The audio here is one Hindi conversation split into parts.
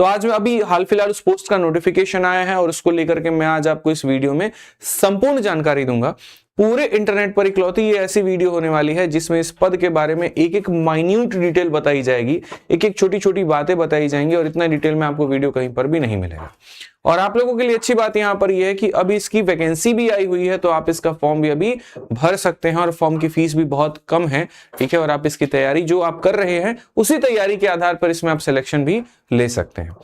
तो आज मैं अभी हाल फिलहाल उस पोस्ट का नोटिफिकेशन आया है और उसको लेकर के मैं आज आपको इस वीडियो में संपूर्ण जानकारी दूंगा। पूरे इंटरनेट पर इकलौती ये ऐसी वीडियो होने वाली है जिसमें इस पद के बारे में एक एक माइन्यूट डिटेल बताई जाएगी, एक एक छोटी छोटी बातें बताई जाएंगी और इतना डिटेल में आपको वीडियो कहीं पर भी नहीं मिलेगा। और आप लोगों के लिए अच्छी बात यहां पर यह है कि अभी इसकी वैकेंसी भी आई हुई है, तो आप इसका फॉर्म भी अभी भर सकते हैं और फॉर्म की फीस भी बहुत कम है, ठीक है। और आप इसकी तैयारी जो आप कर रहे हैं उसी तैयारी के आधार पर इसमें आप सिलेक्शन भी ले सकते हैं।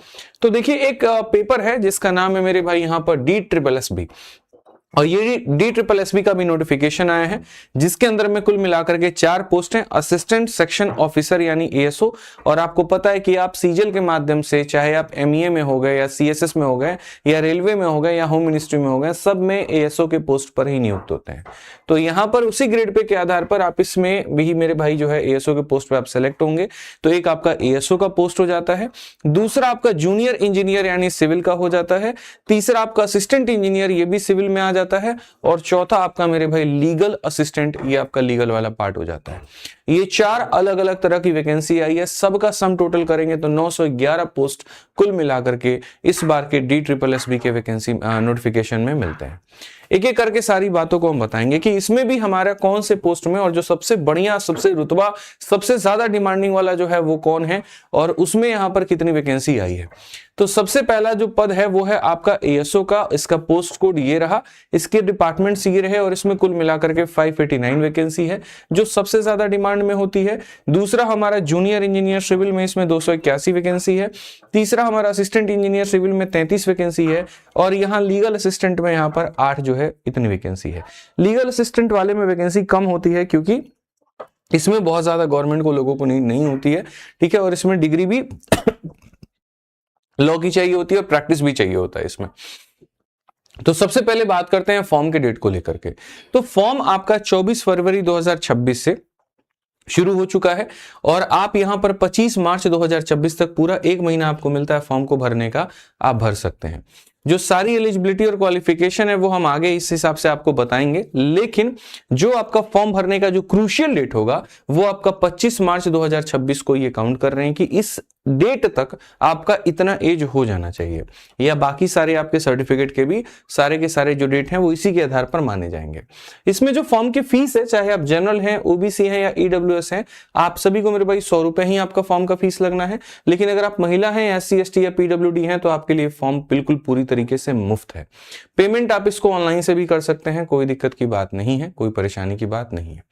तो देखिए एक पेपर है जिसका नाम है मेरे भाई यहां पर DSSB, और ये DSSB का भी नोटिफिकेशन आया है जिसके अंदर में कुल मिलाकर के 4 पोस्ट हैं, असिस्टेंट सेक्शन ऑफिसर यानी ASO। और आपको पता है कि आप सीजल के माध्यम से, चाहे आप MEA में हो गए या CSS में हो गए या रेलवे में हो गए या होम मिनिस्ट्री में हो गए, सब में ASO के पोस्ट पर ही नियुक्त होते हैं। तो यहाँ पर उसी ग्रेड पे के आधार पर आप इसमें भी मेरे भाई जो है ASO के पोस्ट पे आप सेलेक्ट होंगे। तो एक आपका ASO का पोस्ट हो जाता है, दूसरा आपका जूनियर इंजीनियर यानी सिविल का हो जाता है, तीसरा आपका असिस्टेंट इंजीनियर, ये भी सिविल में आ जाता है, और चौथा आपका मेरे भाई लीगल असिस्टेंट, ये आपका लीगल वाला पार्ट हो जाता है। ये 4 अलग अलग तरह की वैकेंसी आई है, सबका सम टोटल करेंगे तो 911 पोस्ट कुल मिलाकर के इस बार के DSSB के वैकेंसी नोटिफिकेशन में मिलते हैं। एक एक करके सारी बातों को हम बताएंगे कि इसमें भी हमारा कौन से पोस्ट में और जो सबसे बढ़िया, सबसे रुतबा, सबसे ज्यादा डिमांडिंग वाला जो है वो कौन है और उसमें यहां पर कितनी वैकेंसी आई है। तो सबसे पहला जो पद है वो है आपका ASO का, इसका पोस्ट कोड ये रहा, इसके डिपार्टमेंट्स ये रहे और इसमें कुल मिलाकर के 589 वैकेंसी है जो सबसे ज्यादा डिमांड में होती है। दूसरा हमारा जूनियर इंजीनियर सिविल में, इसमें 281 वैकेंसी है। तीसरा हमारा असिस्टेंट इंजीनियर सिविल में 33 वैकेंसी है, और यहाँ लीगल असिस्टेंट में यहाँ पर 8 जो है इतनी वैकेंसी है। लीगल असिस्टेंट वाले में वैकेंसी कम होती है क्योंकि इसमें बहुत ज्यादा गवर्नमेंट को लोगों को नहीं होती है, ठीक है। और इसमें डिग्री भी लॉ की चाहिए होती है और प्रैक्टिस भी चाहिए होता है इसमें। तो सबसे पहले बात करते हैं फॉर्म के डेट को लेकर के। तो फॉर्म आपका 24 फरवरी 2026 से शुरू हो चुका है और आप यहां पर 25 मार्च 2026 तक पूरा 1 महीना आपको मिलता है फॉर्म को भरने का, आप भर सकते हैं। जो सारी एलिजिबिलिटी और क्वालिफिकेशन है वो हम आगे इस हिसाब से आपको बताएंगे, लेकिन जो आपका फॉर्म भरने का जो क्रूशियल डेट होगा वो आपका 25 मार्च 2026 को ये काउंट कर रहे हैं कि इस डेट तक आपका इतना एज हो जाना चाहिए, या बाकी सारे आपके सर्टिफिकेट के भी सारे के सारे जो डेट हैं वो इसी के आधार पर माने जाएंगे। इसमें जो फॉर्म की फीस है, चाहे आप जनरल हैं, OBC हैं या EWS हैं, आप सभी को मेरे भाई 100 रुपए ही आपका फॉर्म का फीस लगना है। लेकिन अगर आप महिला हैं, SC ST या PWD हैं तो आपके लिए फॉर्म बिल्कुल पूरी तरीके से मुफ्त है। पेमेंट आप इसको ऑनलाइन से भी कर सकते हैं, कोई दिक्कत की बात नहीं है, कोई परेशानी की बात नहीं है।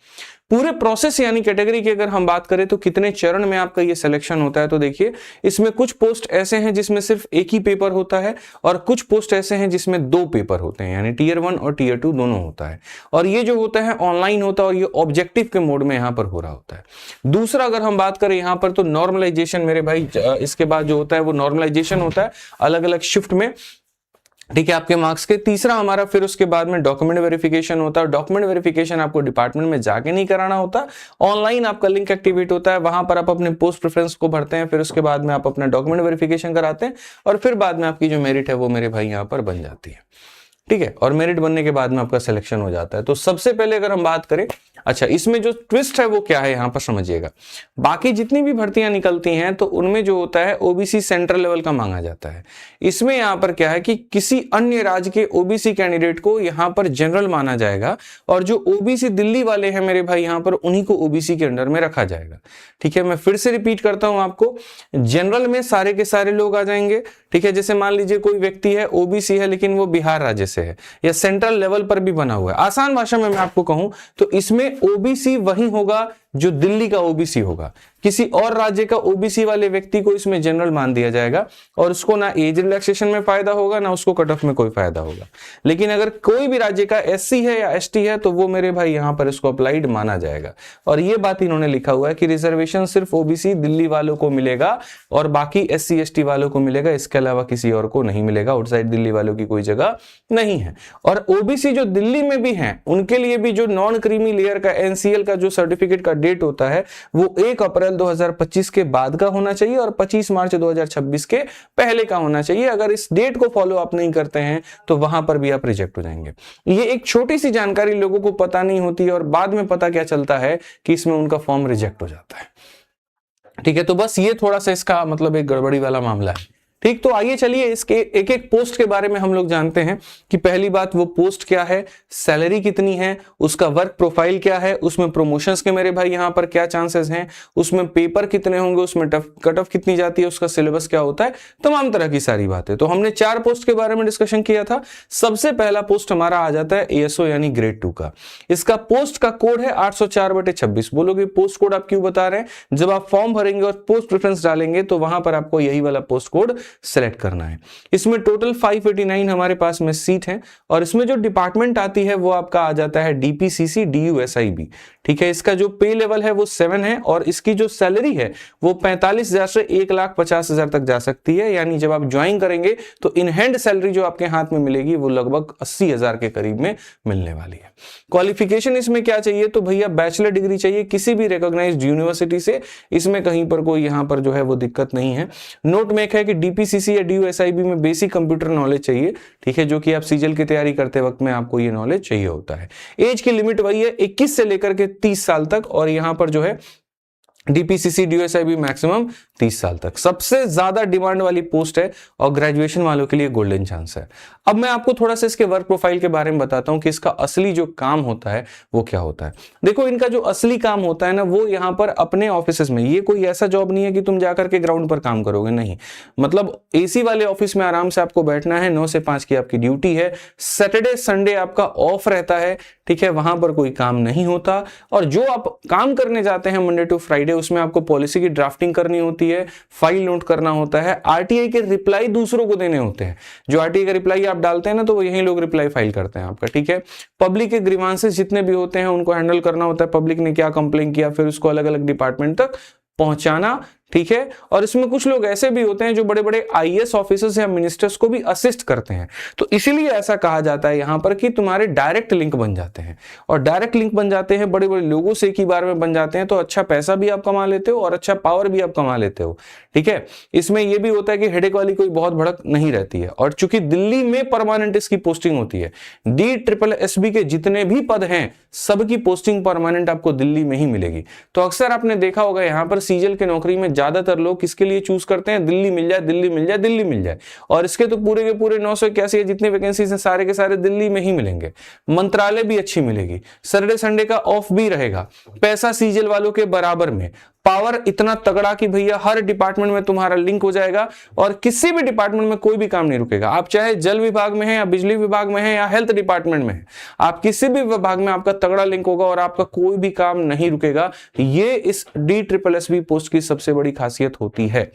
पूरे प्रोसेस यानी कैटेगरी की अगर हम बात करें तो कितने चरण में आपका ये सिलेक्शन होता है, तो देखिए इसमें कुछ पोस्ट ऐसे हैं जिसमें सिर्फ एक ही पेपर होता है और कुछ पोस्ट ऐसे हैं जिसमें 2 पेपर होते हैं, यानी Tier 1 और Tier 2 दोनों होता है। और ये जो होता है ऑनलाइन होता है और ये ऑब्जेक्टिव के मोड में यहां पर हो रहा होता है। दूसरा अगर हम बात करें यहां पर तो नॉर्मलाइजेशन मेरे भाई, इसके बाद जो होता है वो नॉर्मलाइजेशन होता है अलग अलग शिफ्ट में, ठीक है, आपके मार्क्स के। तीसरा हमारा फिर उसके बाद में डॉक्यूमेंट वेरिफिकेशन होता है। डॉक्यूमेंट वेरिफिकेशन आपको डिपार्टमेंट में जाके नहीं कराना होता, ऑनलाइन आपका लिंक एक्टिवेट होता है, वहां पर आप अपने पोस्ट प्रेफरेंस को भरते हैं, फिर उसके बाद में आप अपना डॉक्यूमेंट वेरिफिकेशन कराते हैं और फिर बाद में आपकी जो मेरिट है वो मेरे भाई यहाँ पर बन जाती है, ठीक है। और मेरिट बनने के बाद में आपका सिलेक्शन हो जाता है। तो सबसे पहले अगर हम बात करें, अच्छा इसमें जो ट्विस्ट है वो क्या है यहां पर समझिएगा। बाकी जितनी भी भर्तियां निकलती हैं तो उनमें जो होता है OBC सेंट्रल लेवल का मांगा जाता है। इसमें यहां पर क्या है कि किसी अन्य राज्य के OBC कैंडिडेट को यहां पर जनरल माना जाएगा और जो OBC दिल्ली वाले हैं मेरे भाई यहां पर उन्हीं को OBC के अंडर में रखा जाएगा, ठीक है। मैं फिर से रिपीट करता हूं आपको, जनरल में सारे के सारे लोग आ जाएंगे, ठीक है। जैसे मान लीजिए कोई व्यक्ति है OBC है लेकिन वो बिहार राज्य से है या सेंट्रल लेवल पर भी बना हुआ है, आसान भाषा में मैं आपको कहूं तो इसमें OBC वही होगा जो दिल्ली का OBC होगा। किसी और राज्य का OBC वाले व्यक्ति को इसमें जनरल मान दिया जाएगा और उसको ना एज रिलैक्सेशन में फायदा होगा ना उसको कट ऑफ में कोई फायदा होगा। लेकिन अगर कोई भी राज्य का SC है या ST है तो वो मेरे भाई यहां पर इसको अप्लाइड माना जाएगा। और ये बात इन्होंने लिखा हुआ है कि रिजर्वेशन सिर्फ OBC दिल्ली वालों को मिलेगा और बाकी SC ST वालों को मिलेगा, इसके अलावा किसी और को नहीं मिलेगा। आउटसाइड दिल्ली वालों की कोई जगह नहीं है। और OBC जो दिल्ली में भी हैं उनके लिए भी जो नॉन क्रीमी लेयर का NCL का जो सर्टिफिकेट का डेट होता है वो 1 अप्रैल 2025 के बाद का होना चाहिए और 25 मार्च 2026 के पहले का होना चाहिए। अगर इस डेट को फॉलो अप नहीं करते हैं तो वहां पर भी आप रिजेक्ट हो जाएंगे। ये एक छोटी सी जानकारी लोगों को पता नहीं होती है और बाद में पता क्या चलता है कि इसमें उनका फॉर्म रिजेक्ट हो जाता है, ठीक है। तो बस ये थोड़ा सा इसका मतलब एक गड़बड़ी वाला मामला है, ठीक, तो आइए चलिए इसके एक एक पोस्ट के बारे में हम लोग जानते हैं कि पहली बात वो पोस्ट क्या है, सैलरी कितनी है, उसका वर्क प्रोफाइल क्या है, उसमें प्रमोशंस के मेरे भाई यहाँ पर क्या चांसेस हैं, उसमें पेपर कितने होंगे, उसमें कट ऑफ कितनी जाती है, उसका सिलेबस क्या होता है, तमाम तरह की सारी बातें। तो हमने 4 पोस्ट के बारे में डिस्कशन किया था। सबसे पहला पोस्ट हमारा आ जाता है एएसओ यानी ग्रेड 2 का। इसका पोस्ट का कोड है 804/26। बोलोगे पोस्ट कोड आप क्यों बता रहे हैं? जब आप फॉर्म भरेंगे और पोस्ट प्रेफरेंस डालेंगे तो वहां पर आपको यही वाला पोस्ट कोड सेलेक्ट करना है। इसमें टोटल 589 हमारे पास में सीट है और इसमें जो डिपार्टमेंट आती है वो आपका आ जाता है डीपीसीसी डीयूएसआईबी। ठीक है, इसका जो पे लेवल है वो 7 है और इसकी जो सैलरी है वो 45,000 से 1,50,000 तक जा सकती है। यानी जब आप ज्वाइन करेंगे तो इन हैंड सैलरी जो आपके हाथ में मिलेगी वो लगभग 80,000 के करीब में मिलने वाली है। क्वालिफिकेशन इसमें क्या चाहिए? तो भैया बैचलर डिग्री चाहिए किसी भी रिकॉग्नाइज्ड यूनिवर्सिटी से। इसमें कहीं पर कोई यहाँ पर जो है वो दिक्कत नहीं है। नोट मेक है कि डीपीसीसी या डीयूएसआईबी में बेसिक कंप्यूटर नॉलेज चाहिए। ठीक है, जो कि आप सीजल की तैयारी करते वक्त में आपको ये नॉलेज चाहिए होता है। एज की लिमिट वही है 21 से लेकर के 30 साल तक और यहां पर जो है डीपीसीसी डीयूएसआईबी मैक्सिमम 30 साल तक। सबसे ज्यादा डिमांड वाली पोस्ट है और ग्रेजुएशन वालों के लिए गोल्डन चांस है। अब मैं आपको थोड़ा सा इसके वर्क प्रोफाइल के बारे में बताता हूं कि इसका असली जो काम होता है वो क्या होता है। देखो, इनका जो असली काम होता है ना वो यहां पर अपने ऑफिस में, ये कोई ऐसा जॉब नहीं है कि तुम जाकर के ग्राउंड पर काम करोगे, नहीं। मतलब एसी वाले ऑफिस में आराम से आपको बैठना है, 9 से 5 की आपकी ड्यूटी है। सैटरडे संडे आपका ऑफ रहता है। ठीक है, वहां पर कोई काम नहीं होता और जो आप काम करने जाते हैं मंडे टू फ्राइडे उसमें आपको पॉलिसी की ड्राफ्टिंग करनी होती है, फाइल नोट करना होता है, आरटीआई के रिप्लाई दूसरों को देने होते हैं। जो आरटीआई का रिप्लाई आप डालते हैं ना तो वो यही लोग रिप्लाई फाइल करते हैं आपका। ठीक है, पब्लिक के ग्रीवांसेस जितने भी होते हैं उनको हैंडल करना होता है। पब्लिक ने क्या कंप्लेन किया फिर उसको अलग अलग डिपार्टमेंट तक पहुंचाना। ठीक है, और इसमें कुछ लोग ऐसे भी होते हैं जो बड़े बड़े आईएएस ऑफिसर्स या मिनिस्टर्स को भी असिस्ट करते हैं। तो इसीलिए ऐसा कहा जाता है यहां पर कि तुम्हारे डायरेक्ट लिंक बन जाते हैं और डायरेक्ट लिंक बन जाते हैं बड़े बड़े लोगों से एक ही बार में बन जाते हैं। तो अच्छा पैसा भी आप कमा लेते हो और अच्छा पावर भी आप कमा लेते हो। ठीक है, इसमें यह भी होता है कि हेडेक वाली कोई बहुत भड़क नहीं रहती है और चूंकि दिल्ली में परमानेंट इसकी पोस्टिंग होती है, DSSB के जितने भी पद हैं सबकी पोस्टिंग परमानेंट आपको दिल्ली में ही मिलेगी। तो अक्सर आपने देखा होगा यहां पर सीजल की नौकरी में ज्यादातर लोग किसके लिए चूज करते हैं? दिल्ली मिल जाए, दिल्ली मिल जाए, दिल्ली मिल जाए। और इसके तो पूरे के पूरे 981 जितने वैकेंसीज हैं सारे के सारे दिल्ली में ही मिलेंगे। मंत्रालय भी अच्छी मिलेगी, सैटरडे संडे का ऑफ भी रहेगा, पैसा सीजल वालों के बराबर में, पावर इतना तगड़ा कि भैया हर डिपार्टमेंट में तुम्हारा लिंक हो जाएगा और किसी भी डिपार्टमेंट में कोई भी काम नहीं रुकेगा। आप चाहे जल विभाग में हैं या बिजली विभाग में हैं या हेल्थ डिपार्टमेंट में हैं, आप किसी भी विभाग में आपका तगड़ा लिंक होगा और आपका कोई भी काम नहीं रुकेगा। ये इस DSSB पोस्ट की सबसे बड़ी खासियत होती है।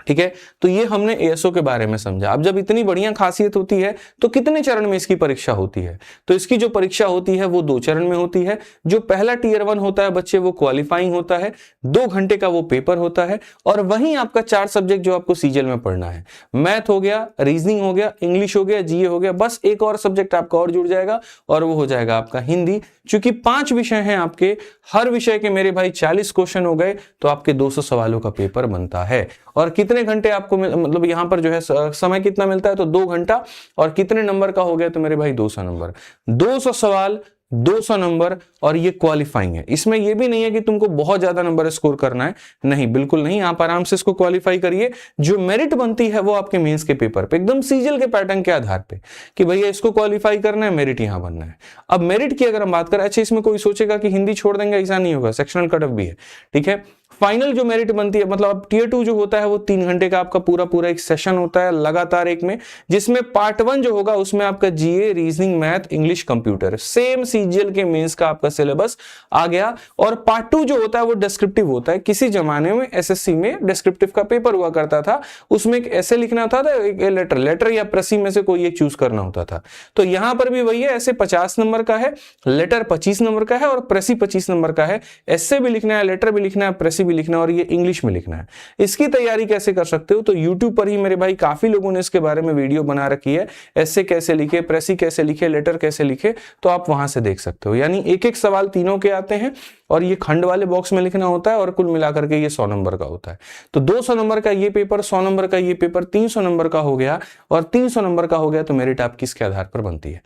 ठीक है, तो ये हमने एएसओ के बारे में समझा। अब जब इतनी बढ़िया खासियत होती है तो कितने चरण में इसकी परीक्षा होती है? तो इसकी जो परीक्षा होती है वो 2 चरण में होती है। जो पहला Tier 1 होता है बच्चे वो क्वालिफाइंग होता है, 2 घंटे का वो पेपर होता है और वहीं आपका 4 सब्जेक्ट जो आपको सीजल में पढ़ना है, मैथ हो गया, रीजनिंग हो गया, इंग्लिश हो गया, जीए हो गया, बस एक और सब्जेक्ट आपका और जुड़ जाएगा और वो हो जाएगा आपका हिंदी। चूंकि 5 विषय हैं आपके, हर विषय के मेरे भाई 40 क्वेश्चन हो गए तो आपके 200 सवालों का पेपर बनता है। और कितने घंटे आपको मतलब यहां पर जो है समय कितना मिलता है? तो 2 घंटा। और कितने नंबर का हो गया? तो मेरे भाई 200 नंबर, 200 सवाल, 200 नंबर और ये क्वालिफाइंग है। इसमें ये भी नहीं है कि तुमको बहुत ज्यादा नंबर स्कोर करना है, नहीं, बिल्कुल नहीं। आप आराम से इसको क्वालिफाई करिए। जो मेरिट बनती है वो आपके मेंस के पेपर पे एकदम सीजल के पैटर्न के आधार पे कि भैया इसको क्वालिफाई करना है, मेरिट यहां बनना है। अब मेरिट की अगर हम बात करें, अच्छा इसमें कोई सोचेगा कि हिंदी छोड़ देंगे, ऐसा नहीं होगा, सेक्शनल कट ऑफ भी है। ठीक है, फाइनल जो मेरिट बनती है, मतलब Tier 2 जो होता है वो 3 घंटे का आपका पूरा एक सेशन होता है लगातार एक में, जिसमें पार्ट 1 जो होगा उसमें आपका GA, reasoning, math, English, computer, same CGL के मेंस का आपका सिलेबस आ गया। और पार्ट 2 जो होता है वो डिस्क्रिप्टिव होता है। किसी जमाने में एसएससी में डिस्क्रिप्टिव का पेपर हुआ करता था, उसमें एक ऐसे लिखना था, एक लेटर या प्रसी में से कोई एक चूज करना होता था। तो यहां पर भी वही है, ऐसे 50 नंबर का है, लेटर 25 नंबर का है और प्रसी 25 नंबर का है। ऐसे भी लिखना है, लेटर भी लिखना है, प्रसी भी लिखना है और ये इंग्लिश में लिखना है। इसकी तैयारी कैसे कर सकते हो? तो YouTube पर ही मेरे भाई काफी लोगों ने इसके बारे में वीडियो बना रखी है, ऐसे कैसे लिखे, प्रेसी कैसे लिखे, लेटर कैसे लिखे, तो आप वहां से देख सकते हो। यानी एक एक सवाल तीनों के आते हैं और ये खंड वाले बॉक्स में लिखना होता है और कुल मिलाकर के ये 100 नंबर का होता है। तो 200 नंबर का ये पेपर, 100 नंबर का ये पेपर, 300 नंबर का हो गया और 300 नंबर का हो गया तो मेरिट आपकी इसके आधार पर बनती है।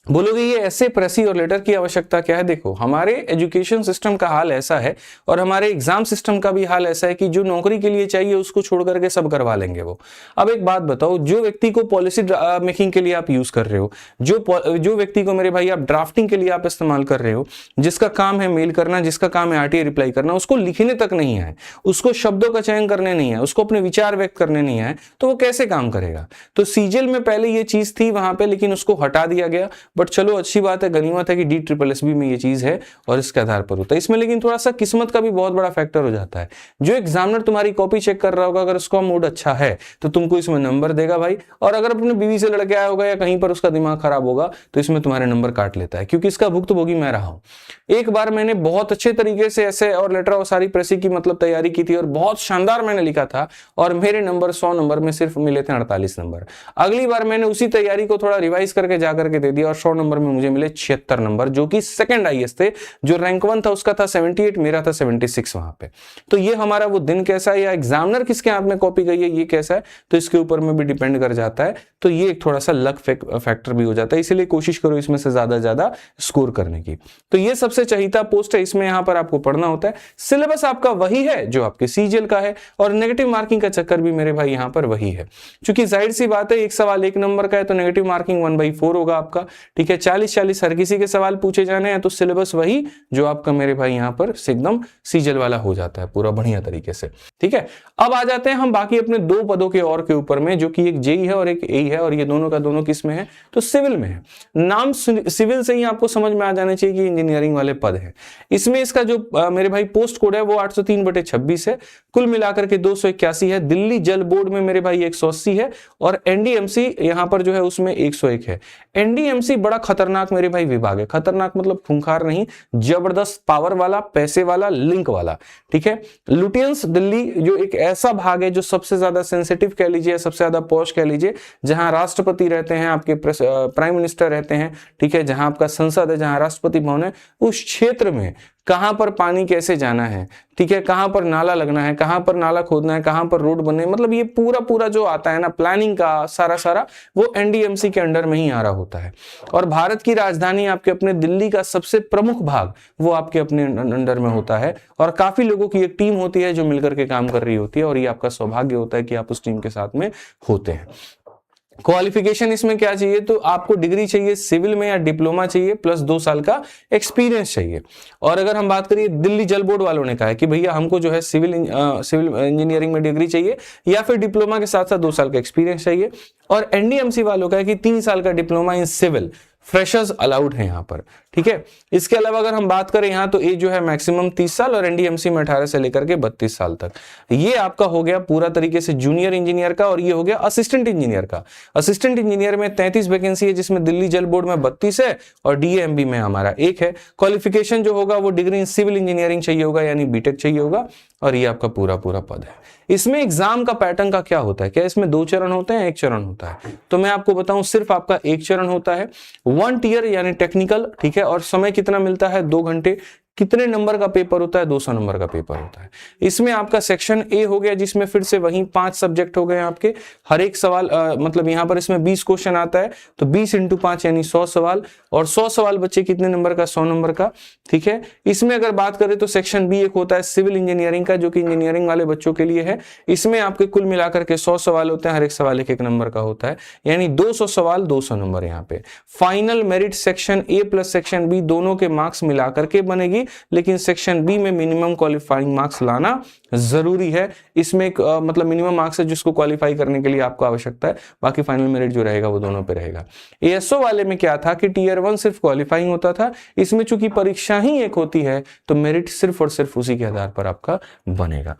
बोलोगे ये ऐसे प्रेसी और लेटर की आवश्यकता क्या है? देखो, हमारे एजुकेशन सिस्टम का हाल ऐसा है और हमारे एग्जाम सिस्टम का भी हाल ऐसा है कि जो नौकरी के लिए चाहिए उसको छोड़ करके सब करवा लेंगे वो। अब एक बात बताओ, जो व्यक्ति को पॉलिसी मेकिंग के लिए आप यूज कर रहे हो, जो व्यक्ति को मेरे भाई आप ड्राफ्टिंग के लिए आप इस्तेमाल कर रहे हो, जिसका काम है मेल करना, जिसका काम है आरटीआई रिप्लाई करना, उसको लिखने तक नहीं है, उसको शब्दों का चयन करने नहीं है, उसको अपने विचार व्यक्त करने नहीं है, तो वो कैसे काम करेगा? तो सीजीएल में पहले ये चीज थी वहां पे, लेकिन उसको हटा दिया गया। बट चलो अच्छी बात है, गनीमत है कि DSSS में ये चीज है और इसके आधार पर होता है। इसमें लेकिन थोड़ा सा किस्मत का भी बहुत बड़ा फैक्टर हो जाता है। जो एग्जामिनर तुम्हारी कॉपी चेक कर रहा होगा, अगर उसका मूड अच्छा है तो तुमको इसमें नंबर देगा भाई, और अगर अपने बीवी से लड़के आया होगा या कहीं पर उसका दिमाग खराब होगा तो इसमें तुम्हारे नंबर काट लेता है, क्योंकि इसका भुक्तभोगी मैं रहा हूं। एक बार मैंने बहुत अच्छे तरीके से ऐसे और लेटर और सारी प्रेसी की मतलब तैयारी की थी और बहुत शानदार मैंने लिखा था और मेरे नंबर 100 नंबर में सिर्फ मिले थे 48 नंबर। अगली बार मैंने उसी तैयारी को थोड़ा रिवाइज करके जाकर के दे दिया और 100 नंबर में मुझे मिले 76 नंबर, जो कि सेकंड हाईएस्ट थे। जो रैंक 1 था उसका था 78, मेरा था 76 वहां पे। तो ये हमारा वो दिन कैसा है या एग्जामिनर किसके हाथ में कॉपी गई है ये कैसा है, तो इसके ऊपर में भी डिपेंड कर जाता है। तो ये एक थोड़ा सा लक फैक्टर भी हो जाता है, इसलिए कोशिश करो इसमें से ज्यादा स्कोर करने की। तो ये सबसे चहीता पोस्ट है, इसमें यहां पर आपको पढ़ना होता है। सिलेबस आपका वही है जो आपके सीजीएल का है और नेगेटिव मार्किंग का चक्कर भी मेरे भाई यहां पर वही है। क्योंकि जाहिर सी बात है, एक सवाल 1 नंबर का है तो नेगेटिव मार्किंग 1/4 होगा आपका। ठीक है, 40-40 हर किसी के सवाल पूछे जाने हैं, तो सिलेबस वही जो आपका मेरे भाई यहां पर एकदम सीजीएल वाला हो जाता है पूरा बढ़िया तरीके से। ठीक है, अब आ जाते हैं हम बाकी अपने 2 पदों के और के ऊपर में, जो कि एक जेई है और एक एई है, और ये दोनों का दोनों किस में है, तो सिविल में है। नाम सिविल से ही आपको समझ में आ जाना चाहिए कि इंजीनियरिंग वाले पद है। इसमें इसका जो मेरे भाई पोस्ट कोड है वो 803/26 है, कुल मिलाकर के 281 है। दिल्ली जल बोर्ड में मेरे भाई 180 है और एनडीएमसी यहां पर जो है उसमें 101 है। एनडीएमसी बड़ा खतरनाक मेरे भाई विभाग है, खतरनाक मतलब खूंखार नहीं, जबरदस्त पावर वाला, पैसे वाला, लिंक वाला। ठीक है, लुटियंस दिल्ली जो एक ऐसा भाग है जो सबसे ज्यादा सेंसिटिव कह लीजिए, सबसे ज्यादा पॉश कह लीजिए, जहां राष्ट्रपति रहते हैं, आपके प्राइम मिनिस्टर रहते हैं। ठीक है, जहां आपका संसद है, जहां राष्ट्रपति भवन है, उस क्षेत्र में कहां पर पानी कैसे जाना है, ठीक है, कहां पर नाला लगना है, कहां पर नाला खोदना है, कहां पर रोड बनने, मतलब ये पूरा जो आता है ना प्लानिंग का सारा वो एनडीएमसी के अंडर में ही आ रहा होता है। और भारत की राजधानी आपके अपने दिल्ली का सबसे प्रमुख भाग वो आपके अपने अंडर में होता है और काफी लोगों की एक टीम होती है जो मिलकर के काम कर रही होती है और ये आपका सौभाग्य होता है कि आप उस टीम के साथ में होते हैं। क्वालिफिकेशन इसमें क्या चाहिए, तो आपको डिग्री चाहिए सिविल में या डिप्लोमा चाहिए प्लस 2 साल का एक्सपीरियंस चाहिए। और अगर हम बात करिए, दिल्ली जल बोर्ड वालों ने कहा है कि भैया हमको जो है सिविल इंजीनियरिंग में डिग्री चाहिए या फिर डिप्लोमा के साथ साथ 2 साल का एक्सपीरियंस चाहिए। और एनडीएमसी वालों का है कि 3 साल का diploma in civil, freshers allowed है यहाँ पर। ठीक है, इसके अलावा अगर हम बात करें यहाँ तो एज जो है मैक्सिमम 30 साल और एनडीएमसी में 18 से लेकर के 32 साल तक। ये आपका हो गया पूरा तरीके से जूनियर इंजीनियर का, और ये हो गया असिस्टेंट इंजीनियर का। असिस्टेंट इंजीनियर में 33 वैकेंसी है, जिसमें दिल्ली जल बोर्ड में 32 है और डीएमबी में हमारा 1 है। क्वालिफिकेशन जो होगा वो डिग्री इन सिविल इंजीनियरिंग चाहिए होगा, यानी बीटेक चाहिए होगा, और ये आपका पूरा पद है। इसमें एग्जाम का पैटर्न का क्या होता है, क्या इसमें 2 चरण होते हैं, 1 चरण होता है? तो मैं आपको बताऊं, सिर्फ आपका 1 चरण होता है, 1 टियर यानी टेक्निकल। ठीक है, और समय कितना मिलता है, 2 घंटे। कितने नंबर का पेपर होता है, 200 नंबर का पेपर होता है। इसमें आपका सेक्शन ए हो गया, जिसमें फिर से वही 5 सब्जेक्ट हो गए आपके। हर एक सवाल मतलब यहाँ पर इसमें 20 क्वेश्चन आता है, तो 20 × 5 यानी 100 सवाल, और 100 सवाल बच्चे कितने नंबर का, 100 नंबर का। ठीक है, इसमें अगर बात करें तो सेक्शन बी एक होता है सिविल इंजीनियरिंग का, जो कि इंजीनियरिंग वाले बच्चों के लिए है। इसमें आपके कुल मिलाकर के 100 सवाल होते हैं, हर एक सवाल 1 नंबर का होता है, यानी 200 सवाल 200 नंबर। यहाँ पे final merit section A plus section B दोनों के मार्क्स मिलाकर के बनेगी, लेकिन सेक्शन बी में मिनिमम क्वालिफाइंग मार्क्स लाना जरूरी है। इसमें एक मतलब मिनिमम मार्क्स है जिसको क्वालिफाई करने के लिए आपको आवश्यकता है, बाकी फाइनल मेरिट जो रहेगा वो दोनों पे रहेगा। एएसओ वाले में क्या था कि टियर 1 सिर्फ क्वालिफाइंग होता था, इसमें चूंकि परीक्षा ही एक होती है तो मेरिट सिर्फ और सिर्फ उसी के आधार पर आपका बनेगा।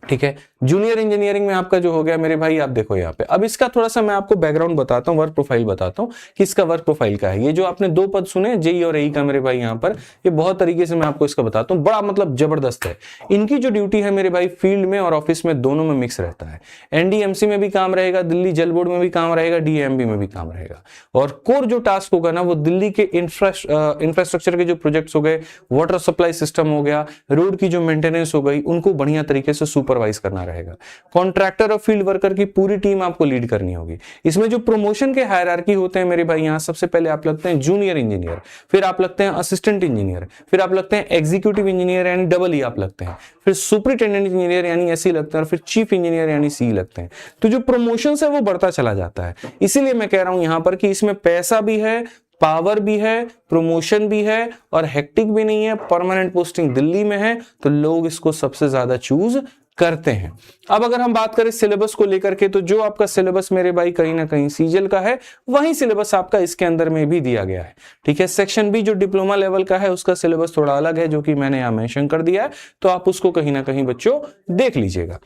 ठीक है, जूनियर इंजीनियरिंग में आपका जो हो गया मेरे भाई, आप देखो यहाँ पे। अब इसका थोड़ा सा मैं आपको बैकग्राउंड बताता हूँ, वर्क प्रोफाइल बताता हूँ कि इसका वर्क प्रोफाइल क्या है। ये जो आपने 2 पद सुने जेई और एई का मेरे भाई, यहाँ पर ये बहुत तरीके से मैं आपको इसका बताता हूँ, बड़ा मतलब जबरदस्त है। इनकी जो ड्यूटी है मेरे भाई, फील्ड में और ऑफिस में दोनों में मिक्स रहता है। एनडीएमसी में भी काम रहेगा, दिल्ली जल बोर्ड में भी काम रहेगा, डीएमबी में भी काम रहेगा। और कोर जो टास्क होगा ना, वो दिल्ली के इंफ्रास्ट्रक्चर के जो प्रोजेक्ट्स हो गए, वाटर सप्लाई सिस्टम हो गया, रोड की जो मेंटेनेंस हो गई, उनको बढ़िया तरीके से सुपरवाइज करना रहेगा। कॉन्ट्रैक्टर और फील्ड वर्कर की पूरी टीम आपको लीड करनी होगी। इसमें जो प्रमोशन के हायरार्की होते हैं मेरे भाई, यहाँ सबसे पहले आप लगते हैं जूनियर इंजीनियर, फिर आप लगते हैं असिस्टेंट इंजीनियर, फिर आप लगते हैं एग्जीक्यूटिव इंजीनियर यानी डबल ई आप लगते हैं, फिर सुपरिटेंडेंट इंजीनियर यानी एसई लगते हैं, और फिर चीफ इंजीनियर यानी सी लगते हैं। तो जो प्रमोशन है वो बढ़ता चला जाता है। इसीलिए मैं कह रहा हूं यहां पर कि इसमें पैसा भी है, पावर भी है, प्रमोशन भी है और हेक्टिक भी नहीं है। परमानेंट पोस्टिंग दिल्ली में है तो लोग इसको सबसे ज्यादा चूज करते हैं। अब अगर हम बात करें सिलेबस को लेकर के, तो जो आपका सिलेबस मेरे भाई कहीं ना कहीं सीजल का है, वही सिलेबस आपका इसके अंदर में भी दिया गया है। ठीक है, सेक्शन बी जो डिप्लोमा लेवल का है उसका सिलेबस थोड़ा अलग है, जो कि मैंने यहां मेंशन कर दिया है, तो आप उसको कहीं ना कहीं बच्चों देख लीजिएगा।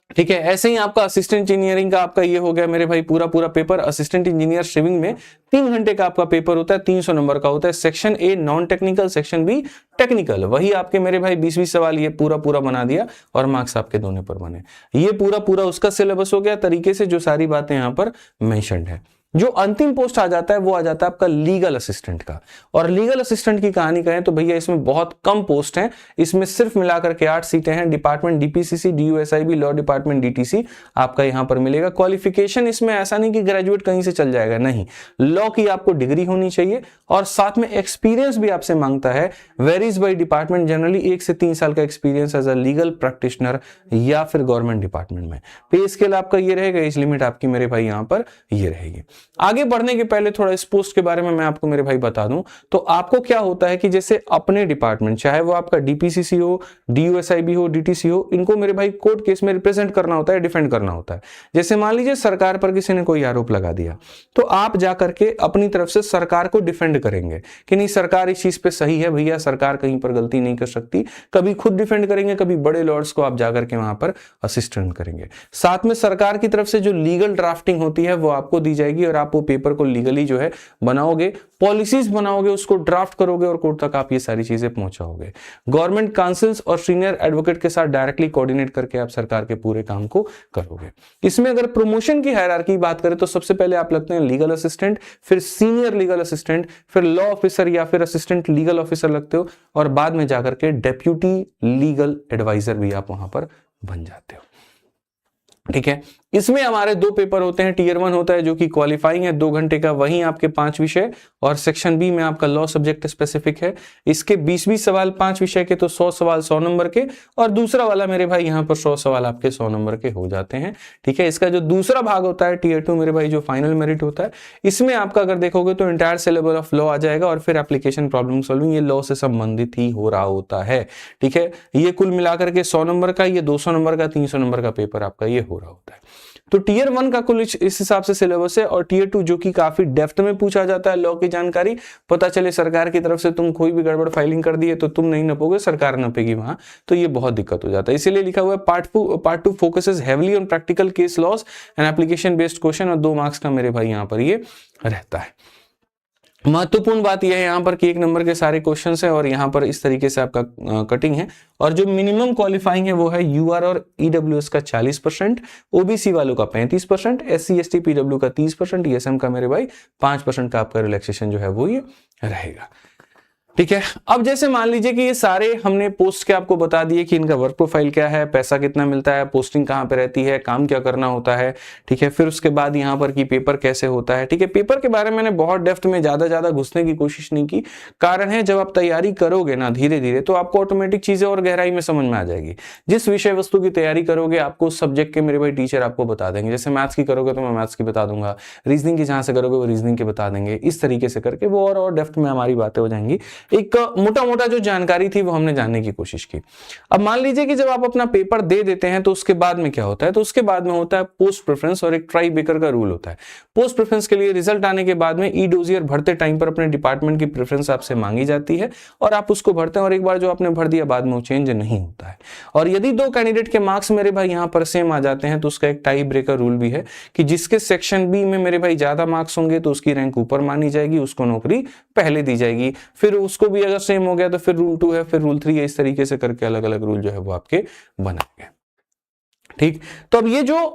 ठीक है, ऐसे ही आपका असिस्टेंट इंजीनियरिंग का आपका ये हो गया मेरे भाई पूरा पेपर। असिस्टेंट इंजीनियर सिविल में 3 घंटे का आपका पेपर होता है, 300 नंबर का होता है। Section A non technical, section B technical. वही आपके मेरे भाई 20-20 सवाल ये पूरा बना दिया और मार्क्स आपके दोनों पर बने। ये पूरा उसका सिलेबस हो गया तरीके से, जो सारी बातें यहां पर मेंशन्ड है। जो अंतिम पोस्ट आ जाता है वो आ जाता है आपका लीगल असिस्टेंट का। और लीगल असिस्टेंट की कहानी कहें तो भैया इसमें बहुत कम पोस्ट हैं, इसमें सिर्फ मिलाकर के 8 सीटें हैं। Department DPCC, DUSIB, law department DTC आपका यहां पर मिलेगा। क्वालिफिकेशन इसमें ऐसा नहीं कि ग्रेजुएट कहीं से चल जाएगा, नहीं, लॉ की आपको डिग्री होनी चाहिए और साथ में एक्सपीरियंस भी आपसे मांगता है। वेरीज बाई डिपार्टमेंट, जनरली 1 से 3 साल का experience as a legal practitioner या फिर गवर्नमेंट डिपार्टमेंट में। पे स्केल आपका ये रहेगा, एज लिमिट आपकी मेरे भाई यहां पर ये रहेगी। आगे बढ़ने के पहले थोड़ा इस पोस्ट के बारे में मैं आपको मेरे भाई बता दूं, तो आपको क्या होता है कि जैसे अपने डिपार्टमेंट, चाहे वो आपका डीपीसीसी हो, डीयूएसआईबी हो, डीटीसी हो, इनको मेरे भाई कोर्ट केस में रिप्रेजेंट करना होता है, डिफेंड करना होता है। जैसे मान लीजिए सरकार पर किसी ने कोई आरोप लगा दिया, तो आप जाकर के अपनी तरफ से सरकार को डिफेंड करेंगे कि नहीं सरकार इस चीज पे सही है भैया, सरकार कहीं पर गलती नहीं कर सकती। कभी खुद डिफेंड करेंगे, कभी बड़े लॉर्ड्स को आप जाकर के वहां पर असिस्टेंट करेंगे। साथ में सरकार की तरफ से जो लीगल ड्राफ्टिंग होती है वो आपको दी जाएगी और आप वो पेपर को लीगली जो है बनाओगे, पॉलिसीज बनाओगे, उसको ड्राफ्ट करोगे और कोर्ट तक आप ये सारी चीजें पहुंचाओगे। गवर्नमेंट काउंसिल्स और सीनियर एडवोकेट के साथ डायरेक्टली कोऑर्डिनेट करके आप सरकार के पूरे काम को करोगे। इसमें अगर प्रमोशन की हायरार्की की बात करें तो सबसे पहले आप लगते हैं लीगल असिस्टेंट, फिर सीनियर लीगल असिस्टेंट, फिर लॉ ऑफिसर या फिर असिस्टेंट लीगल ऑफिसर लगते हो और बाद में जाकर के डेप्यूटी लीगल एडवाइजर भी आप वहां पर बन जाते हो। ठीक है, इसमें हमारे 2 पेपर होते हैं। टीयर 1 होता है जो कि क्वालिफाइंग है 2 घंटे का, वहीं आपके 5 विषय, और सेक्शन बी में आपका लॉ सब्जेक्ट स्पेसिफिक है। इसके 20-20 सवाल 5 विषय के, तो 100 सवाल 100 नंबर के, और दूसरा वाला मेरे भाई यहाँ पर 100 सवाल आपके 100 नंबर के हो जाते हैं। ठीक है, इसका जो दूसरा भाग होता है टीयर 2 मेरे भाई, जो फाइनल मेरिट होता है, इसमें आपका अगर देखोगे तो इंटायर सिलेबस ऑफ लॉ आ जाएगा और फिर एप्लीकेशन प्रॉब्लम सॉल्विंग, ये लॉ से संबंधित ही हो रहा होता है। ठीक है, ये कुल मिलाकर के 100 नंबर का, ये 200 नंबर का, 300 नंबर का पेपर आपका ये हो रहा होता है। तो टीयर 1 का कुल इस हिसाब से सिलेबस है, और टीयर 2 जो कि काफी डेप्थ में पूछा जाता है लॉ की जानकारी। पता चले सरकार की तरफ से तुम कोई भी गड़बड़ फाइलिंग कर दिए तो तुम नहीं नपोगे, सरकार नपेगी वहां, तो ये बहुत दिक्कत हो जाता है। इसीलिए लिखा हुआ है part 2 focuses heavily on practical case laws and application based question, और 2 मार्क्स का मेरे भाई यहाँ पर ये रहता है। महत्वपूर्ण बात यह है यहाँ पर कि 1 नंबर के सारे क्वेश्चंस हैं और यहाँ पर इस तरीके से आपका कटिंग है, और जो मिनिमम क्वालिफाइंग है वो है यूआर और ईडब्ल्यूएस का 40%, ओबीसी वालों का 35%, एससी एसटी पीडब्ल्यू का 30%, ईएसएम का मेरे भाई 5% का आपका रिलैक्सेशन जो है वो ये रहेगा। ठीक है, अब जैसे मान लीजिए कि ये सारे हमने पोस्ट के आपको बता दिए कि इनका वर्क प्रोफाइल क्या है, पैसा कितना मिलता है, पोस्टिंग कहाँ पे रहती है, काम क्या करना होता है। ठीक है, फिर उसके बाद यहाँ पर कि पेपर कैसे होता है। ठीक है, पेपर के बारे में मैंने बहुत डेप्थ में ज्यादा घुसने की कोशिश नहीं की, कारण है जब आप तैयारी करोगे ना धीरे धीरे तो आपको ऑटोमेटिक चीजें और गहराई में समझ में आ जाएगी। जिस विषय वस्तु की तैयारी करोगे आपको उस सब्जेक्ट के मेरे भाई टीचर आपको बता देंगे। जैसे मैथ्स की करोगे तो मैं मैथ्स की बता दूंगा, रीजनिंग की जहां से करोगे वो रीजनिंग के बता देंगे, इस तरीके से करके वो और डेप्थ में हमारी बातें हो जाएंगी। एक मोटा जो जानकारी थी वो हमने जानने की कोशिश की। अब मान लीजिए कि जब आप अपना पेपर दे देते हैं तो उसके बाद में क्या होता है, तो उसके बाद में होता है पोस्ट प्रेफरेंस, और एक ट्राई बेकर का रूल होता है। पोस्ट प्रेफरेंस के लिए रिजल्ट आने के बाद में ई डोजियर भरते टाइम पर अपने डिपार्टमेंट की प्रेफरेंस आपसे मांगी जाती है और आप उसको भरते हैं, और एक बार जो आपने भर दिया बाद में वो चेंज नहीं होता है। और यदि 2 कैंडिडेट के मार्क्स मेरे भाई यहाँ पर सेम आ जाते हैं तो उसका एक टाई ब्रेकर रूल भी है कि जिसके सेक्शन बी में मेरे भाई ज्यादा मार्क्स होंगे तो उसकी रैंक ऊपर मानी जाएगी, उसको नौकरी पहले दी जाएगी। फिर उसको भी अगर सेम हो गया तो फिर रूल 2 है, फिर रूल 3 है, इस तरीके से करके अलग अलग रूल जो है वो आपके बनाएंगे। ठीक, तो अब ये जो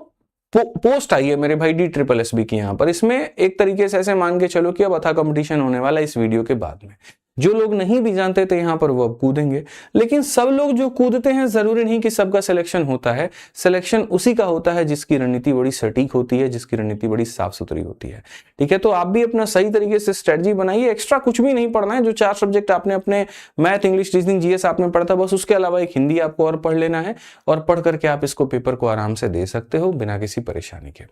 पोस्ट आई है मेरे भाई DSSB की यहाँ पर, इसमें एक तरीके से ऐसे मान के चलो कि अब अथा कंपटीशन होने वाला है इस वीडियो के बाद में। जो लोग नहीं भी जानते थे यहाँ पर वो अब कूदेंगे। लेकिन सब लोग जो कूदते हैं जरूरी नहीं कि सबका सिलेक्शन होता है। सिलेक्शन उसी का होता है जिसकी रणनीति बड़ी सटीक होती है, जिसकी रणनीति बड़ी साफ सुथरी होती है। ठीक है, तो आप भी अपना सही तरीके से स्ट्रेटजी बनाइए। एक्स्ट्रा कुछ भी नहीं पढ़ना है। जो 4 सब्जेक्ट आपने अपने मैथ, इंग्लिश, रीजनिंग, जीएस आपने पढ़ा था, बस उसके अलावा एक हिंदी आपको और पढ़ लेना है, और पढ़ करके आप इसको पेपर को आराम से दे सकते हो बिना किसी परेशानी के।